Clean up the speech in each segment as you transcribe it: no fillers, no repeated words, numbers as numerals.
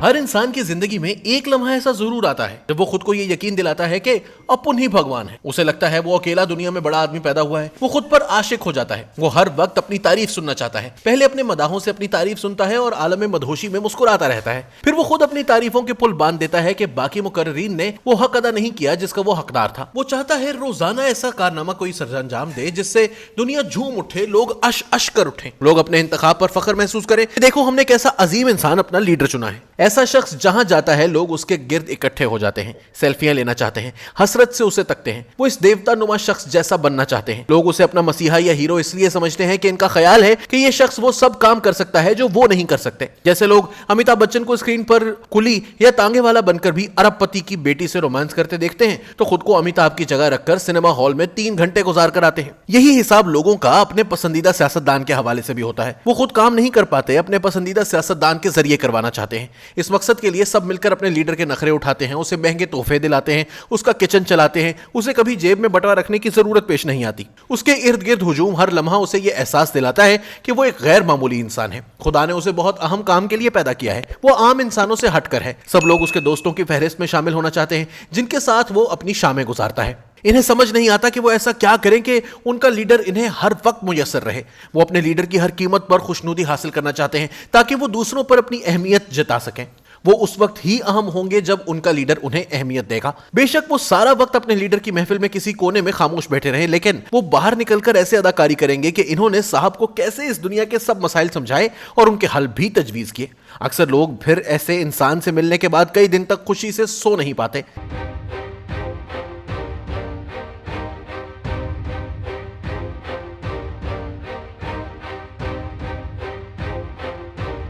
हर इंसान की जिंदगी में एक लम्हा ऐसा जरूर आता है जब वो खुद को ये यकीन दिलाता है कि अपन ही भगवान है। उसे लगता है वो अकेला दुनिया में बड़ा आदमी पैदा हुआ है। वो खुद पर आशिक हो जाता है। वो हर वक्त अपनी तारीफ सुनना चाहता है। पहले अपने मदाहों से अपनी तारीफ सुनता है और आलम मदहोशी में मुस्कुराता रहता है। फिर वो खुद अपनी तारीफों के पुल बांध देता है कि बाकी मुकर्रीन ने वो हक अदा नहीं किया जिसका वो हकदार था। वो चाहता है रोजाना ऐसा कारनामा कोई सरंजाम दे जिससे दुनिया झूम उठे, लोग अश अश कर उठे, लोग अपने इंतखाब पर फख्र महसूस करें। देखो हमने कैसा अजीम इंसान अपना लीडर चुना है। ऐसा शख्स जहां जाता है लोग उसके गिर्द इकट्ठे हो जाते हैं, सेल्फियां लेना चाहते हैं, हसरत से उसे तकते हैं। वो इस देवता नुमा शख्स जैसा बनना चाहते हैं। लोग उसे अपना मसीहा या हीरो इसलिए समझते हैं कि इनका ख्याल है कि ये शख्स वो सब काम कर सकता है जो वो नहीं कर सकते। जैसे लोग अमिताभ बच्चन को स्क्रीन पर कुली या तांगे वाला बनकर भी अरबपति की बेटी से रोमांस करते देखते हैं तो खुद को अमिताभ की जगह रखकर सिनेमा हॉल में 3 घंटे गुजार कर आते हैं। यही हिसाब लोगों का अपने पसंदीदा सियासतदान के हवाले से भी होता है। वो खुद काम नहीं कर पाते, अपने पसंदीदा सियासतदान के जरिए करवाना चाहते हैं। इस मकसद के लिए सब मिलकर अपने लीडर के नखरे उठाते हैं, उसे महंगे तोहफे दिलाते हैं, उसका किचन चलाते हैं। उसे कभी जेब में बटवा रखने की जरूरत पेश नहीं आती। उसके इर्द गिर्द हुजूम हर लम्हा उसे यह एहसास दिलाता है कि वो एक गैर मामूली इंसान है। खुदा ने उसे बहुत अहम काम के लिए पैदा किया है। वो आम इंसानों से हटकर है। सब लोग उसके दोस्तों की फहरिस्त में शामिल होना चाहते हैं जिनके साथ वो अपनी शामें गुजारता है। इन्हें समझ नहीं आता कि वो ऐसा क्या करें कि उनका लीडर इन्हें हर वक्त मुयस्सर रहे। वो अपने लीडर की हर कीमत पर खुशनुदी हासिल करना चाहते हैं ताकि वो दूसरों पर अपनी अहमियत जता सकें। वो उस वक्त ही अहम होंगे जब उनका लीडर उन्हें अहमियत देगा। बेशक वो सारा वक्त अपने लीडर की महफिल में किसी कोने में खामोश बैठे रहे, लेकिन वो बाहर निकलकर ऐसे अदाकारी करेंगे कि इन्होंने साहब को कैसे इस दुनिया के सब मसाइल समझाए और उनके हल भी तजवीज किए। अक्सर लोग फिर ऐसे इंसान से मिलने के बाद कई दिन तक खुशी से सो नहीं पाते।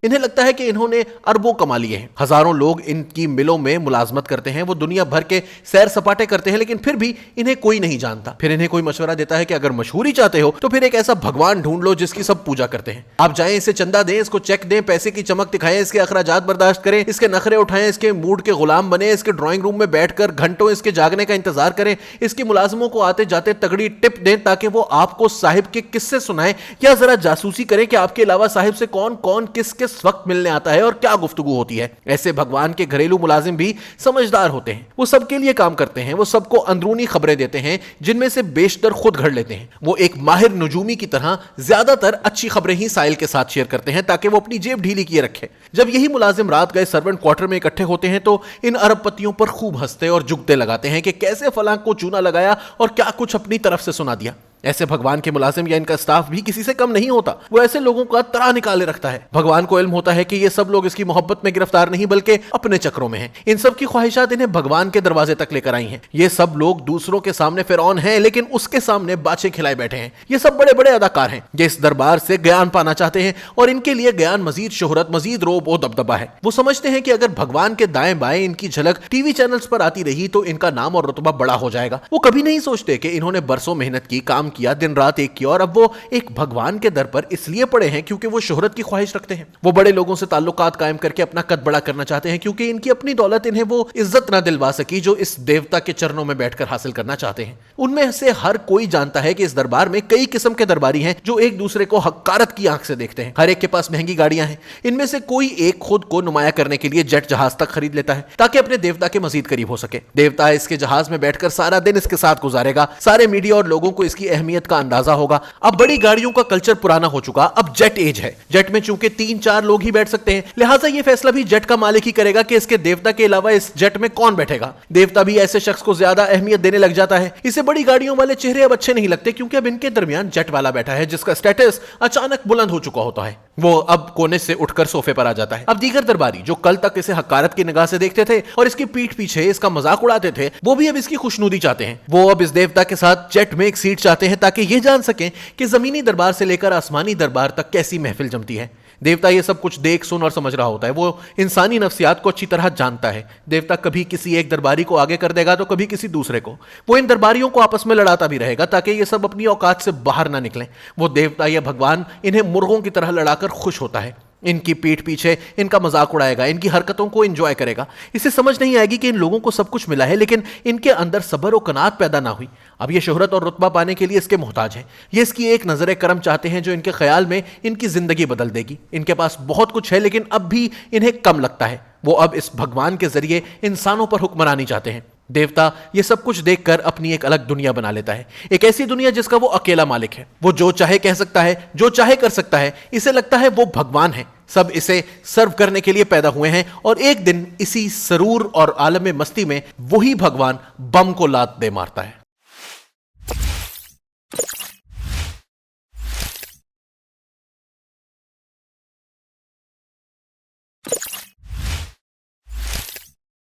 इन्हें लगता है कि इन्होंने अरबों कमा लिए हैं। हजारों लोग इनकी मिलों में मुलाजमत करते हैं। वो दुनिया भर के सैर सपाटे करते हैं, लेकिन फिर भी इन्हें कोई नहीं जानता। फिर इन्हें कोई मशवरा देता है कि अगर मशहूरी चाहते हो तो फिर एक ऐसा भगवान ढूंढ लो जिसकी सब पूजा करते हैं। आप जाएं, इसे चंदा दें, इसको चेक दें, पैसे की चमक दिखाएं, इसके अखराजात बर्दाश्त करें, इसके नखरे उठाएं, इसके मूड के गुलाम बने, इसके ड्राइंग रूम में बैठकर घंटों इसके जागने का इंतजार करें, इसकी मुलाजमों को आते जाते तगड़ी टिप दें ताकि वो आपको साहिब के किस्से सुनाएं, या जरा जासूसी करें कि आपके अलावा साहिब से कौन कौन किस किस वक्त मिलने आता है और क्या गुफ्तगू होती है। ऐसे भगवान के घरेलू मुलाजिम भी समझदार होते हैं। वो सबके लिए काम करते हैं। वो सबको अंदरूनी खबरें देते हैं जिनमें से बेशतर खुद घड़ लेते हैं। वो एक माहिर नजूमी की तरह ज्यादातर अच्छी खबरें ही साहिल के साथ शेयर करते हैं ताकि वो अपनी जेब ढीली किए रखे। जब यही मुलाजिम रात गए सर्वेंट क्वार्टर में इकट्ठे होते हैं तो इन अरबपतियों पर खूब हंसते और जुगते लगाते हैं कि कैसे फलां को चूना लगाया और क्या कुछ अपनी तरफ से सुना दिया। ऐसे भगवान के मुलाजिम या इनका स्टाफ भी किसी से कम नहीं होता। वो ऐसे लोगों का तरा निकाले रखता है। भगवान को इल्म होता है कि ये सब लोग इसकी मोहब्बत में गिरफ्तार नहीं बल्कि अपने चक्रों में हैं। इन सब की ख्वाहिशात इन्हें भगवान के दरवाजे तक लेकर आई हैं। ये सब लोग दूसरों के सामने फिरौन हैं, लेकिन उसके सामने बाछे खिलाए बैठे हैं। ये सब बड़े बड़े अदाकार हैं। ये इस दरबार से ज्ञान पाना चाहते हैं और इनके लिए ज्ञान मजीद शोहरत, मजीद रोब और दबदबा है। वो समझते हैं कि अगर भगवान के दाएं बाएं इनकी झलक टीवी चैनल्स पर आती रही तो इनका नाम और रुतबा बड़ा हो जाएगा। वो कभी नहीं सोचते कि इन्होंने बरसों मेहनत की, काम किया, दिन रात की, और अब वो एक भगवान के दर पर इसलिए पड़े हैं क्योंकि वो शोहरत की ख्वाहिश रखते हैं। वो बड़े लोगों से ताल्लुकात कायम करके अपना कद बड़ा करना चाहते हैं क्योंकि इनकी अपनी दौलत इन्हें वो इज्जत ना दिलवा सकी जो इस देवता के चरणों में बैठकर हासिल करना चाहते हैं। उनमें से हर कोई जानता है कि इस दरबार में कई किस्म के दरबारी हैं जो एक दूसरे को हक्कारत की आंख से देखते हैं। हर एक के पास महंगी गाड़ियां हैं। इनमें से कोई एक खुद को नुमाया करने के लिए जेट जहाज तक खरीद लेता है ताकि अपने देवता के मजीद करीब हो सके। देवता इसके जहाज में बैठकर सारा दिन इसके साथ गुजारेगा। सारे मीडिया और लोगों को इसकी अहमियत का अंदाजा होगा। अब बड़ी गाड़ियों का कल्चर पुराना हो चुका। अब जेट एज है। जेट में चूंकि 3-4 लोग ही बैठ सकते हैं, लिहाजा यह फैसला भी जेट का मालिक ही करेगा कि इसके देवता के अलावा इस जेट में कौन बैठेगा। देवता भी ऐसे शख्स को ज्यादा अहमियत देने लग जाता है। इसे बड़ी गाड़ियों वाले चेहरे अब अच्छे नहीं लगते क्योंकि अब इनके दरमियान जेट वाला बैठा है जिसका स्टेटस अचानक बुलंद हो चुका होता है। वो अब कोने से उठकर सोफे पर आ जाता है। अब दीगर दरबारी जो कल तक इसे हकारत की निगाह से देखते थे और इसकी पीठ पीछे इसका मजाक उड़ाते थे, वो भी अब इसकी खुशनुदी चाहते हैं। वो अब इस देवता के साथ जेट में एक सीट चाहते हैं ताकि ये जान सकें कि जमीनी दरबार से लेकर आसमानी दरबार तक कैसी महफिल जमती है। देवता ये सब कुछ देख सुन और समझ रहा होता है। वो इंसानी नफ्सियात को अच्छी तरह जानता है। देवता कभी किसी एक दरबारी को आगे कर देगा तो कभी किसी दूसरे को। वो इन दरबारियों को आपस में लड़ाता भी रहेगा ताकि ये सब अपनी औकात से बाहर ना निकलें। वो देवता या भगवान इन्हें मुर्गों की तरह लड़ाकर खुश होता है। इनकी पीठ पीछे इनका मजाक उड़ाएगा, इनकी हरकतों को एंजॉय करेगा। इसे समझ नहीं आएगी कि इन लोगों को सब कुछ मिला है लेकिन इनके अंदर सब्र और कनात पैदा ना हुई। अब ये शोहरत और रुतबा पाने के लिए इसके मोहताज हैं। ये इसकी एक नजर करम चाहते हैं जो इनके ख्याल में इनकी जिंदगी बदल देगी। इनके पास बहुत कुछ है लेकिन अब भी इन्हें कम लगता है। वो अब इस भगवान के जरिए इंसानों पर हुक्मरानी चाहते हैं। देवता ये सब कुछ देखकर अपनी एक अलग दुनिया बना लेता है, एक ऐसी दुनिया जिसका वो अकेला मालिक है। वो जो चाहे कह सकता है, जो चाहे कर सकता है। इसे लगता है वो भगवान है, सब इसे सर्व करने के लिए पैदा हुए हैं। और एक दिन इसी सरूर और आलम मस्ती में वही भगवान बम को लात दे मारता है।